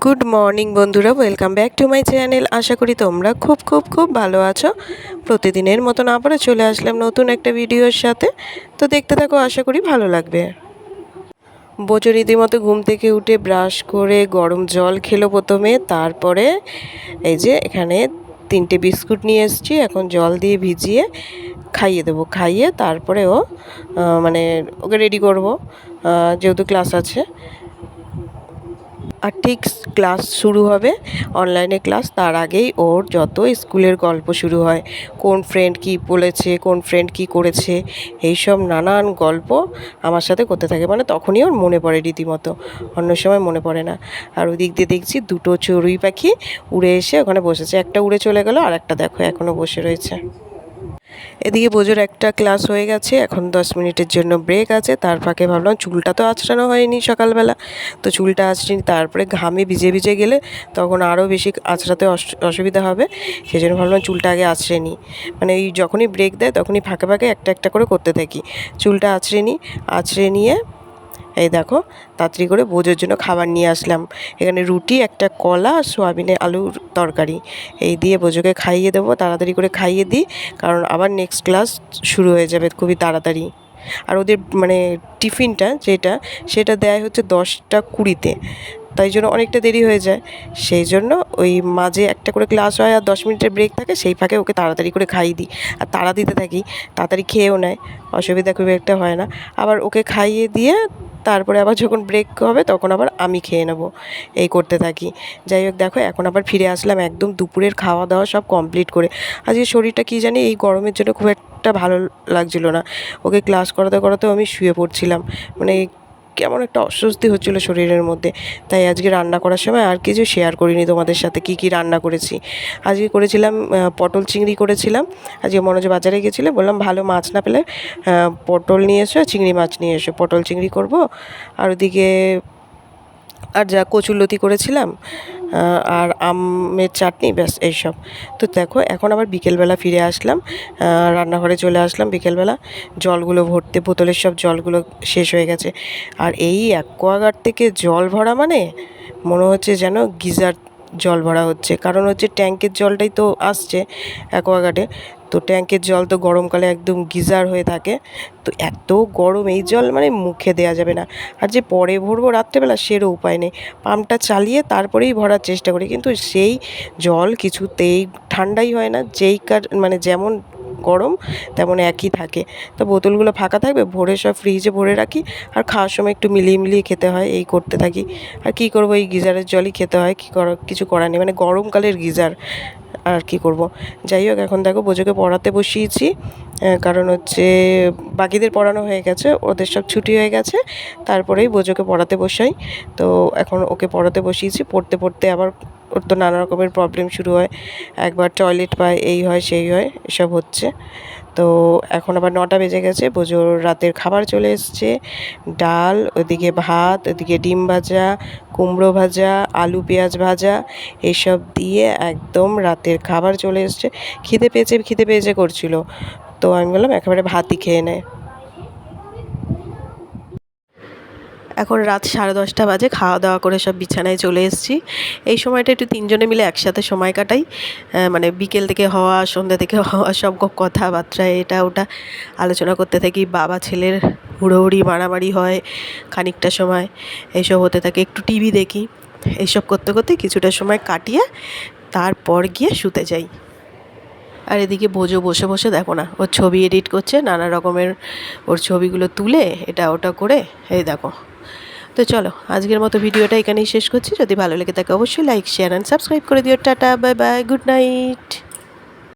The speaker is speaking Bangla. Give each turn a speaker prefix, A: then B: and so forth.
A: গুড মর্নিং বন্ধুরা, welcome back to my channel. আশা করি তোমরা খুব ভালো আছো। প্রতিদিনের মতন আবারও চলে আসলাম নতুন একটা ভিডিওর সাথে। তো দেখতে থাকো, আশা করি ভালো লাগবে। বোঝো রীতিমতো ঘুম থেকে উঠে ব্রাশ করে গরম জল খেলো প্রথমে, তারপরে এই যে এখানে 3টে বিস্কুট নিয়ে এসেছি। এখন জল দিয়ে ভিজিয়ে খাইয়ে দেবো, খাইয়ে তারপরে ওকে রেডি করবো, যেহেতু ক্লাস আছে। আর ঠিক ক্লাস শুরু হবে, অনলাইনে ক্লাস, তার আগেই ওর যত স্কুলের গল্প শুরু হয়। কোন ফ্রেন্ড কী বলেছে, কোন ফ্রেন্ড কী করেছে, এইসব নানান গল্প আমার সাথে করতে থাকে। মানে তখনই ওর মনে পড়ে রীতিমতো, অন্য সময় মনে পড়ে না। আর ওই দিক দিয়ে দেখছি 2টো চড়ুই পাখি উড়ে এসে ওখানে বসেছে। একটা উড়ে চলে গেল, আর একটা দেখো এখনও বসে রয়েছে। এদিকে বোঝোর একটা ক্লাস হয়ে গেছে, এখন 10 মিনিটের জন্য ব্রেক আছে। তার ফাঁকে ভাবলাম চুলটা তো আঁচড়ানো হয়নি সকালবেলা, তো চুলটা আঁচড়িনি। তারপরে ঘামে ভিজে গেলে তখন আরও বেশি আঁচড়াতে অসুবিধা হবে, সেই জন্য ভাবলাম চুলটা আগে আঁচড়ে নিই। মানে এই যখনই ব্রেক দেয় তখনই ফাঁকে একটা একটা করে করতে থাকি। চুলটা আঁচড়ে নিয়ে এই দেখো তাড়াতাড়ি করে বোঝোর জন্য খাবার নিয়ে আসলাম। এখানে রুটি, একটা কলা আর সোয়াবিনের আলুর তরকারি, এই দিয়ে বোঝোকে খাইয়ে দেবো। তাড়াতাড়ি করে খাইয়ে দিই, কারণ আবার নেক্সট ক্লাস শুরু হয়ে যাবে খুবই তাড়াতাড়ি। আর ওদের টিফিনটা সেটা দেয় হচ্ছে 10টা 20-তে, তাই জন্য অনেকটা দেরি হয়ে যায়। সেই জন্য ওই মাঝে একটা করে ক্লাস হয় আর 10 মিনিটের ব্রেক থাকে, সেই ফাঁকে ওকে তাড়াতাড়ি করে খাইয়ে দিই আর তাড়া দিতে থাকি। তাড়াতাড়ি খেয়েও নেয়, অসুবিধা খুব একটা হয় না। আবার ওকে খাইয়ে দিয়ে তারপরে আবার যখন ব্রেক হবে তখন আবার আমি খেয়ে নেবো, এই করতে থাকি। যাই হোক, দেখো এখন আবার ফিরে আসলাম একদম দুপুরের খাওয়া দাওয়া সব কমপ্লিট করে। আজকে শরীরটা কী জানি এই গরমের জন্য খুব একটা ভালো লাগছিলো না। ওকে ক্লাস করাতেও আমি শুয়ে পড়ছিলাম, মানে কেমন একটা অস্বস্তি হচ্ছিলো শরীরের মধ্যে। তাই আজকে রান্না করার সময় আর কিছু শেয়ার করিনি তোমাদের সাথে কি রান্না করেছি। আজকে করেছিলাম পটল চিংড়ি করেছিলাম। আজকে মনোজ বাজারে গেছিলো, বললাম ভালো মাছ না পেলে পটল নিয়ে এসো, চিংড়ি মাছ নিয়ে এসো, পটল চিংড়ি করব। আর ওদিকে আর যা কচুরলতি করেছিলাম আর আমের চাটনি, ব্যাস এইসব। তো দেখো এখন আবার বিকেলবেলা ফিরে আসলাম, রান্নাঘরে চলে আসলাম বিকেলবেলা। জলগুলো ভরতে, বোতলের সব জলগুলো শেষ হয়ে গেছে। আর এই অ্যাকোয়াগার্ড থেকে জল ভরা মানে মনে হচ্ছে যেন গিজার জল ভরা হচ্ছে, কারণ হচ্ছে ট্যাঙ্কের জলটাই তো আসছে অ্যাকোয়াগার্ডে। তো ট্যাঙ্কের জল তো গরমকালে একদম গিজার হয়ে থাকে, তো এত গরম এই জল মানে মুখে দেওয়া যাবে না। আর যে পরে ভরবো রাত্রেবেলা সেরও উপায় নেই, পাম্পটা চালিয়ে তারপরেই ভরার চেষ্টা করি, কিন্তু সেই জল কিছুতেই ঠান্ডাই হয় না। যেমন গরম তেমন একই থাকে। তো বোতলগুলো ফাঁকা থাকবে, ভরে সব ফ্রিজে ভরে রাখি, আর খাওয়ার সময় একটু মিলিয়ে খেতে হয়, এই করতে থাকি। আর কী করবো, এই গিজারের জলই খেতে হয়, কিছু করার নেই, মানে গরমকালের গিজার, আর কি করব। যাই হোক, এখন দেখো বোঝোকে পড়াতে বসিয়েছি, কারণ হচ্ছে বাকিদের পড়ানো হয়ে গেছে, ওদের সব ছুটি হয়ে গেছে, তারপরেই বোঝোকে পড়াতে বসাই। তো এখন ওকে পড়াতে বসিয়েছি, পড়তে আবার ওর তো নানা রকমের প্রবলেম শুরু হয়, একবার টয়লেট পায়, এই হয় সেই হয়, এসব হচ্ছে। তো এখন আবার 9টা বেজে গেছে, বোঝোর রাতের খাবার চলে এসছে। ডাল, ওদিকে ভাত, ওদিকে ডিম ভাজা, কুমড়ো ভাজা, আলু পেঁয়াজ ভাজা, এসব দিয়ে একদম রাতের খাবার চলে এসছে। খিদে পেয়েছে করছিল, তো আমি বললাম একেবারে ভাতই খেয়ে নেয়। এখন রাত 10:30 বাজে, খাওয়া দাওয়া করে সব বিছানায় চলে এসেছি। এই সময়টা একটু 3জনে মিলে একসাথে সময় কাটাই, মানে বিকেল থেকে হওয়া, সন্ধ্যা থেকে হওয়া সব কথাবার্তা এটা ওটা আলোচনা করতে থাকি। বাবা ছেলের হুড়োহুড়ি মারামারি হয় খানিকটা সময়, এইসব হতে থাকে। একটু টিভি দেখি, এইসব করতে কিছুটা সময় কাটিয়ে তারপর গিয়ে শুতে যাই। আর এদিকে বোঝো বসে দেখো না, ওর ছবি এডিট করছে, নানা রকমের ওর ছবিগুলো তুলে এটা ওটা করে, এই দেখো। তো চলো আজকের মতো ভিডিওটা এখানেই শেষ করছি। যদি ভালো লেগে থাকে অবশ্যই লাইক, শেয়ার অ্যান্ড সাবস্ক্রাইব করে দিও। Tata, bye bye, good night.